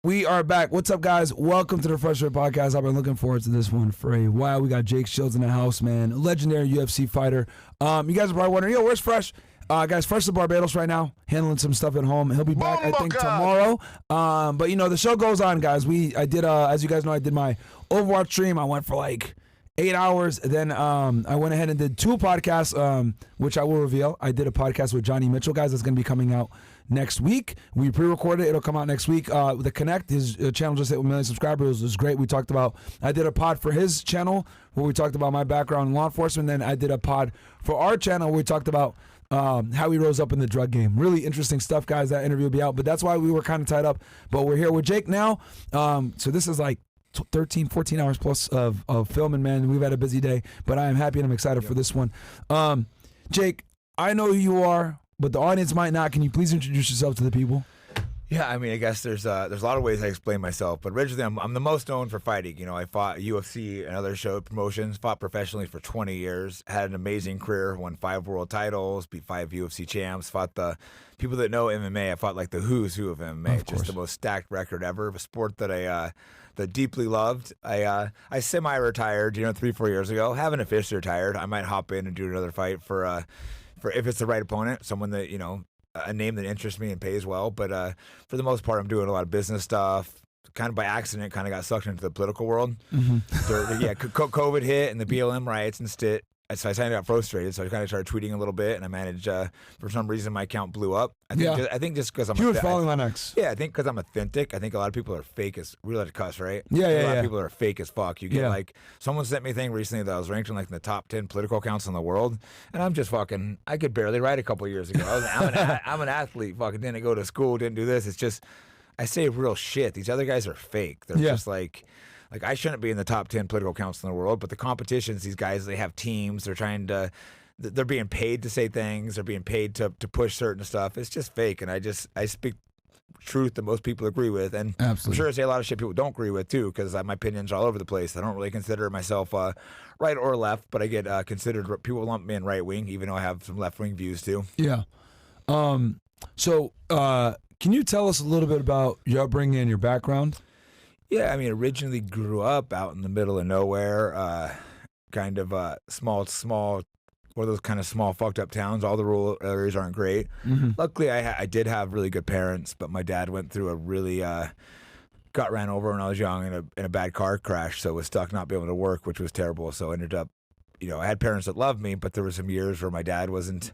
We are back. What's up, guys? Welcome to the Freshandfitpodcast. I've been looking forward to this one for a while. We got Jake Shields in the house, man. A legendary UFC fighter. You guys are probably wondering, yo, where's Fresh? Guys, Fresh in Barbados right now, handling some stuff at home. He'll be back, I think, tomorrow. But, you know, the show goes on, guys. I did, as you guys know, I did my Overwatch stream. I went for like 8 hours. Then I went ahead and did 2 podcasts, which I will reveal. I did a podcast with Johnny Mitchell, guys. That's going to be coming out next week. We pre-recorded it. It'll come out next week. The Connect, his channel just hit 1 million subscribers. It was great. We talked about, I did a pod for his channel where we talked about my background in law enforcement. Then I did a pod for our channel where we talked about how he rose up in the drug game. Really interesting stuff, guys. That interview will be out. But that's why we were kind of tied up. But we're here with Jake now. So this is like 13, 14 hours plus of filming, man. We've had a busy day, but I am happy and I'm excited for this one. Jake, I know who you are, but the audience might not. Can you please introduce yourself to the people? Yeah, I mean, I guess there's a lot of ways I explain myself, but originally I'm the most known for fighting. You know, I fought UFC and other show promotions, fought professionally for 20 years, had an amazing career, won 5 world titles, beat 5 UFC champs, fought the people that know MMA. I fought like the who's who of MMA, just the most stacked record ever of a sport that I that deeply loved. I semi-retired, 3-4 years ago. Haven't officially retired. I might hop in and do another fight for if it's the right opponent, someone that a name that interests me and pays well. But for the most part, I'm doing a lot of business stuff. Kind of by accident, kind of got sucked into the political world. COVID hit and the BLM riots and so I kind of got frustrated. So I kind of started tweeting a little bit, and I managed. For some reason, my account blew up. I think just because I'm huge following on X. Yeah, I think because I'm authentic. I think a lot of people are fake as we let it cuss, right? A lot of people are fake as fuck. You get like someone sent me a thing recently that I was ranked in like in the top 10 political accounts in the world, and I'm just fucking. I could barely write a couple years ago. I'm an athlete. Fucking didn't go to school. Didn't do this. It's just I say real shit. These other guys are fake. They're just like I shouldn't be in the top 10 political accounts in the world, but the competitions, these guys, they have teams. They're trying to, they're being paid to say things. They're being paid to push certain stuff. It's just fake. And I speak truth that most people agree with. And I'm sure I say a lot of shit people don't agree with too, because my opinions are all over the place. I don't really consider myself right or left, but I get considered, people lump me in right wing, even though I have some left wing views too. Yeah. So can you tell us a little bit about your upbringing and your background? Yeah, I mean, originally grew up out in the middle of nowhere, kind of small, one of those kind of small fucked up towns. All the rural areas aren't great. Luckily, I did have really good parents, but my dad went through a really, got ran over when I was young in a bad car crash, so was stuck not being able to work, which was terrible. So I ended up, I had parents that loved me, but there were some years where my dad wasn't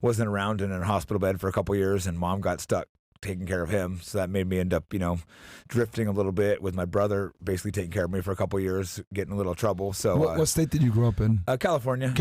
around and in a hospital bed for a couple years, and mom got stuck taking care of him, so that made me end up drifting a little bit with my brother basically taking care of me for a couple of years, getting a little trouble. So what state did you grow up in? California.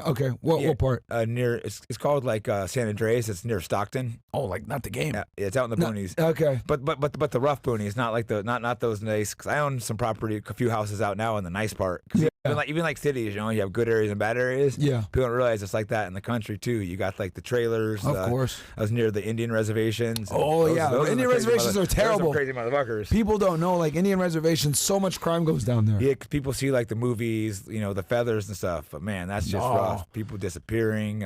Okay. What part? Near it's called like San Andreas. It's near Stockton. Oh, like not the game. Yeah, it's out in the boonies. Okay. But the rough boonies, not like not those nice, because I own some property, a few houses out now in the nice part. Even like cities, you have good areas and bad areas. Yeah. People don't realize it's like that in the country too. You got like the trailers. Of course. I was near the Indian reservations. Those Indian reservations are terrible. Those are crazy motherfuckers. People don't know, like Indian reservations, so much crime goes down there. Yeah, 'cause people see like the movies, the feathers and stuff. But man, that's just rough. People disappearing.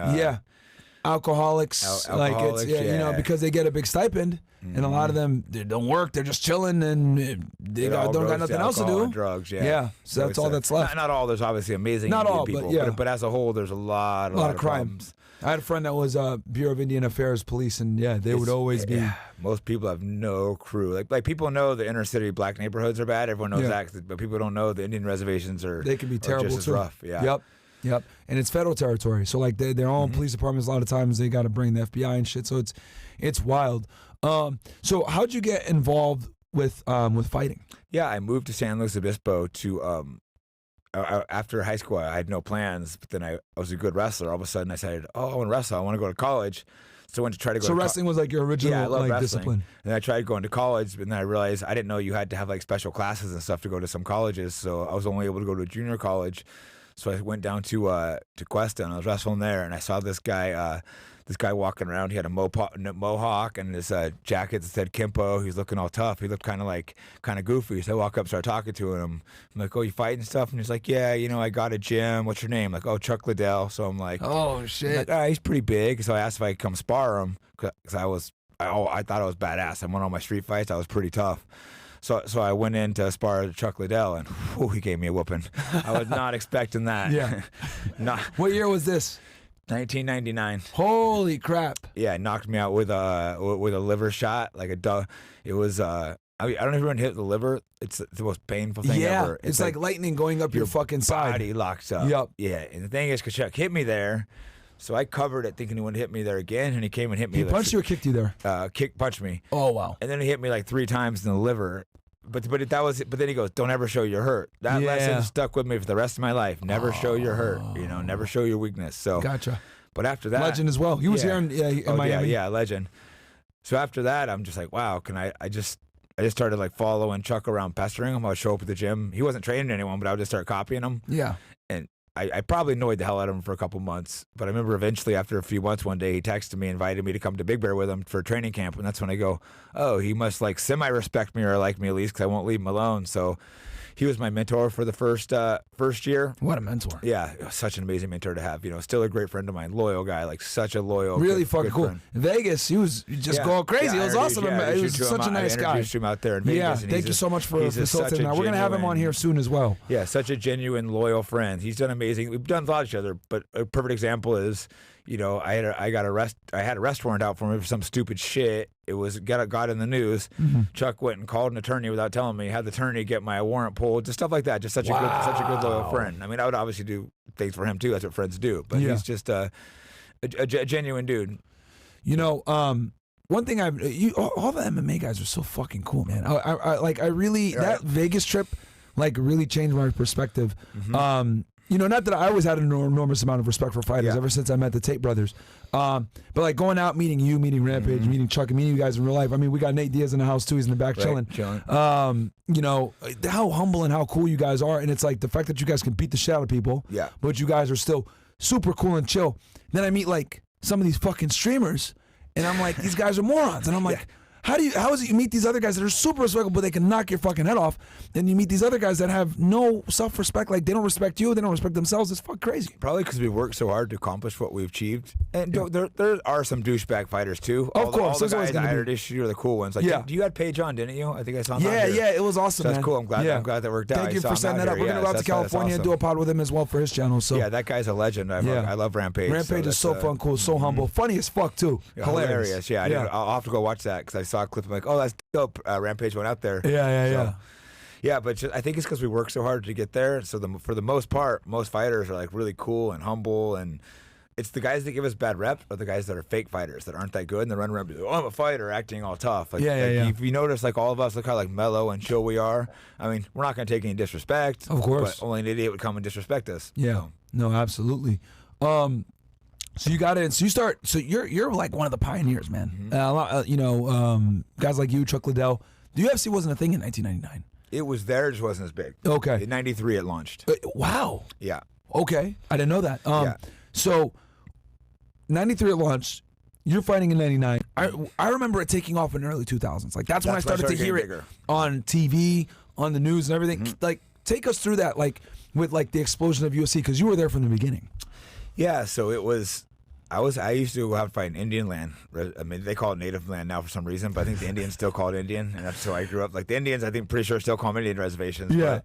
Alcoholics, because they get a big stipend, and a lot of them they don't work. They're just chilling, and they don't got nothing else to do. And drugs, So that's all that's left. Not all. There's obviously amazing people, but as a whole, there's a lot of crime. problems. I had a friend that was Bureau of Indian Affairs police, and they would always be. Most people have no clue. Like people know the inner city black neighborhoods are bad. Everyone knows that, but people don't know the Indian reservations they can be terrible just as rough. Yeah. Yep. And it's federal territory, so like their own police departments. A lot of times they got to bring the FBI and shit. So it's wild. So how'd you get involved with fighting? Yeah, I moved to San Luis Obispo to. After high school, I had no plans, but then I was a good wrestler. All of a sudden, I said, "Oh, I want to wrestle. I want to go to college." So I went to try to go. So wrestling was like your original discipline. And I tried going to college, but then I realized I didn't know you had to have like special classes and stuff to go to some colleges. So I was only able to go to a junior college. So I went down to Cuesta, and I was wrestling there, and I saw this guy walking around. He had a mohawk and this jacket that said Kimpo. He was looking all tough. He looked kind of goofy. So I walk up, start talking to him. I'm like, "Oh, you fighting stuff?" And he's like, "Yeah, I got a gym. What's your name?" Like, "Oh, Chuck Liddell." So I'm like, "Oh shit." Like, he's pretty big. So I asked if I could come spar him because I was I thought I was badass. I won all my street fights. I was pretty tough. So I went in to spar Chuck Liddell, and he gave me a whooping. I was not expecting that. Yeah. Not What year was this? 1999. Holy crap. Yeah, it knocked me out with a liver shot. It was I don't know if everyone hit the liver. It's the most painful thing ever. It's like lightning going up your fucking side. Body locks up. Yep. Yeah, and the thing is, because Chuck hit me there, so I covered it thinking he wouldn't hit me there again, and he came and hit me. He punched you or kicked you there? Punched me. Oh, wow. And then he hit me like 3 times in the liver. But then he goes, "Don't ever show you're hurt." That lesson stuck with me for the rest of my life. Never show you're hurt. Never show your weakness. So gotcha. But after that, legend as well. He was here in Miami. Yeah, legend. So after that, I'm just like, wow. I just started like following Chuck around, pestering him. I would show up at the gym. He wasn't training anyone, but I would just start copying him. Yeah. And I probably annoyed the hell out of him for a couple months. But I remember eventually, after a few months, one day he texted me, invited me to come to Big Bear with him for training camp. And that's when I go, oh, he must like semi-respect me or like me at least, because I won't leave him alone. So he was my mentor for the first year. What a mentor. Yeah, such an amazing mentor to have. Still a great friend of mine, loyal guy, like such a loyal, really good, fucking good cool. friend. In Vegas, he was just going crazy. It was awesome. He was such a nice guy. I introduced him out there in Vegas. Yeah, and thank you so much for facilitating that. We're going to have him on here soon as well. Yeah, such a genuine, loyal friend. He's done amazing. We've done a lot of each other, but a perfect example is, I had a arrest warrant out for me for some stupid shit. It was got in the news. Mm-hmm. Chuck went and called an attorney without telling me. Had the attorney get my warrant pulled. Just stuff like that. Just such a good loyal friend. I mean, I would obviously do things for him too. That's what friends do. But he's just a genuine dude. One thing all the MMA guys are so fucking cool, man. I really that Vegas trip really changed my perspective. Mm-hmm. Not that I always had an enormous amount of respect for fighters ever since I met the Tate brothers. But going out, meeting you, meeting Rampage, meeting Chuck, and meeting you guys in real life. I mean, we got Nate Diaz in the house too. He's in the back chilling. How humble and how cool you guys are. And it's like the fact that you guys can beat the shit out of people. Yeah. But you guys are still super cool and chill. Then I meet some of these fucking streamers, and I'm like, these guys are morons. And I'm like, how is it you meet these other guys that are super respectable, but they can knock your fucking head off? Then you meet these other guys that have no self-respect, they don't respect you, they don't respect themselves. It's fucking crazy. Probably because we worked so hard to accomplish what we've achieved. And there are some douchebag fighters too. Of course, all the guys I hired this year are the cool ones. You had Paige on, didn't you? I think I saw him. Yeah, it was awesome. So that's man. cool. I'm glad that worked out. Thank you for setting that up. We're gonna go out to California and do a pod with him as well for his channel. So yeah, that guy's a legend. I love Rampage. Rampage is so fun, cool, so humble, funny as fuck too. Hilarious. Yeah, I'll have to go watch that because I saw a clip. I'm like, oh, that's dope. Rampage went out there. Yeah, but I think it's because we work so hard to get there. So for the most part, most fighters are really cool and humble, and it's the guys that give us bad reps are the guys that are fake fighters that aren't that good and they run around, oh, I'm a fighter, acting all tough. If you notice, all of us, look how mellow and chill we are. I mean, we're not going to take any disrespect, of course. But only an idiot would come and disrespect us. Yeah, no, absolutely. So you got in. So you start. So you're one of the pioneers, man. Guys like you, Chuck Liddell. The UFC wasn't a thing in 1999. It was there, it just wasn't as big. Okay. In '93, it launched. Wow. Yeah. Okay, I didn't know that. So '93 it launched. You're fighting in '99. I remember it taking off in the early 2000s. That's when I started to hear it on TV, on the news, and everything. Mm-hmm. Take us through that, with the explosion of UFC, because you were there from the beginning. Yeah, so it was. I used to go out and fight in Indian land. I mean, they call it native land now for some reason, but I think the Indians still call it Indian, and that's how I grew up. The Indians, I think, pretty sure still call them Indian reservations. Yeah.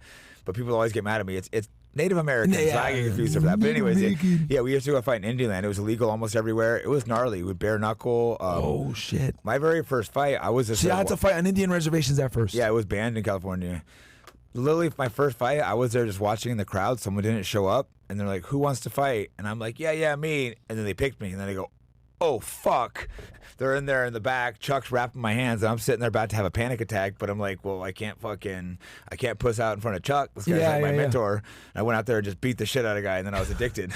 But people always get mad at me. It's Native Americans. So I get confused over that. But anyways, we used to go fight in Indian land. It was illegal almost everywhere. It was gnarly. We'd bare knuckle. Oh shit! My very first fight, I was. I had to fight on Indian reservations at first. Yeah, it was banned in California. Literally, my first fight, I was there just watching in the crowd. Someone didn't show up, and they're like, "Who wants to fight?" And I'm like, "Yeah, me." And then they picked me, and then they go, "Oh fuck!" They're in there in the back. Chuck's wrapping my hands, and I'm sitting there about to have a panic attack. But I'm like, "Well, I can't puss out in front of Chuck. This guy's my mentor." And I went out there and just beat the shit out of a guy, and then I was addicted.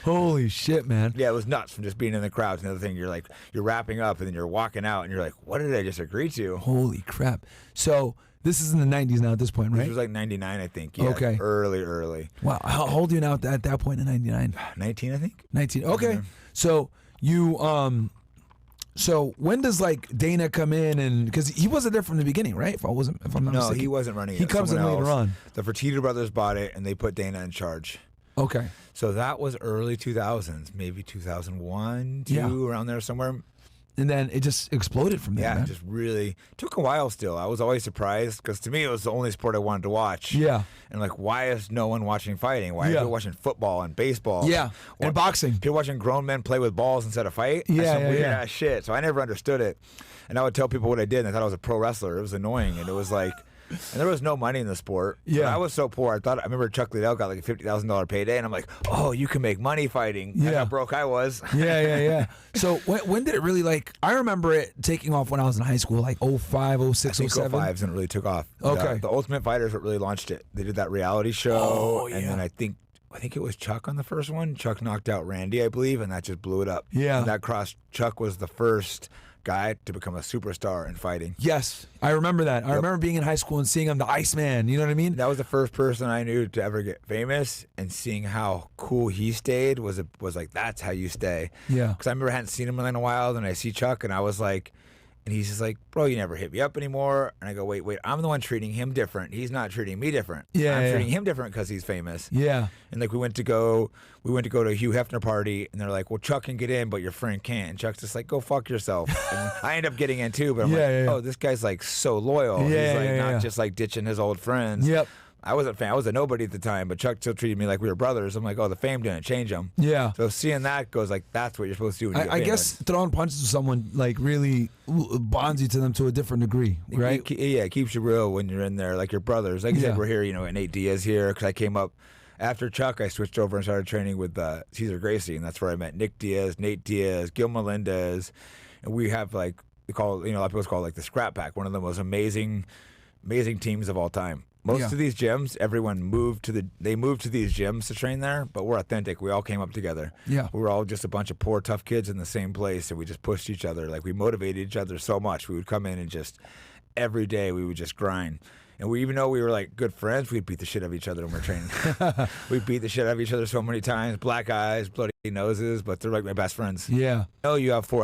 Holy shit, man! Yeah, it was nuts from just being in the crowd. Another thing, you're wrapping up, and then you're walking out, and you're like, "What did I just agree to?" Holy crap! So. This is in the 90s now at this point, right? This was 99, I think. Yeah, okay. Early. Wow. How old are you now at that point in 99? 19, I think. 19. Okay. Mm-hmm. So you, so when does Dana come in and, because he wasn't there from the beginning, right? If I'm not mistaken. No, he wasn't running it. He comes in later on. The Fertitta brothers bought it and they put Dana in charge. Okay. So that was early 2000s, maybe 2001, 2, around there somewhere. and then it just exploded from there. Yeah, man. it just really took a while still. I was always surprised because to me it was the only sport I wanted to watch. Yeah. And like, why is no one watching fighting? Why are Yeah. people watching football and baseball? Yeah, and boxing. People watching grown men play with balls instead of fight? Yeah, That's some yeah, weird yeah. ass shit. So I never understood it. And I would tell people what I did, and I thought I was a pro wrestler. It was annoying, and it was like, and there was no money in the sport. Yeah. But I was so poor. I remember Chuck Liddell got like a $50,000 payday, and I'm like, oh, you can make money fighting. Yeah. That's how broke I was. Yeah. So when did it really like? I remember it taking off when I was in high school, like 05, 06, I think 07. 05's when it really took off. Okay. The Ultimate Fighter is what really launched it. They did that reality show, Oh, and yeah. then I think it was Chuck on the first one. Chuck knocked out Randy, I believe, and that just blew it up. Yeah. And that crossed. Chuck was the first guy to become a superstar in fighting. Yes, I remember that. I remember being in high school and seeing him, the Iceman. You know what I mean? That was the first person I knew to ever get famous, and seeing how cool he stayed was like, that's how you stay. Yeah. Because I remember I hadn't seen him in a while, and I see Chuck, and I was like, and he's just like, bro, you never hit me up anymore. And I go, wait, I'm the one treating him different. He's not treating me different. Yeah, I'm yeah. treating him different because he's famous. Yeah. And like we went to go to a Hugh Hefner party, and they're like, well, Chuck can get in, but your friend can't. And Chuck's just like, go fuck yourself. And I end up getting in too, but I'm Yeah. oh, this guy's like so loyal. Yeah, He's like not yeah. just like ditching his old friends. Yep. I wasn't a fan. I was a nobody at the time, but Chuck still treated me like we were brothers. I'm like, oh, the fame didn't change him. Yeah. So seeing that goes like, that's what you're supposed to do when you get I famous. guess throwing punches with someone like really bonds you to them to a different degree, right? It keeps you real when you're in there, like your brothers. Like you Yeah. said, we're here, and Nate Diaz here, because I came up after Chuck. I switched over and started training with Cesar Gracie, and that's where I met Nick Diaz, Nate Diaz, Gil Melendez, and we have like a lot of people call it like the Scrap Pack, one of the most amazing teams of all time. Most of these gyms, everyone moved to these gyms to train there, but we're authentic. We all came up together. Yeah. We were all just a bunch of poor, tough kids in the same place, and we just pushed each other. Like, we motivated each other so much. We would come in and just, every day, we would just grind. And even though we were, like, good friends, we'd beat the shit out of each other when we're training. We beat the shit out of each other so many times. Black eyes, bloody noses, but they're like my best friends. Yeah. You have 4 other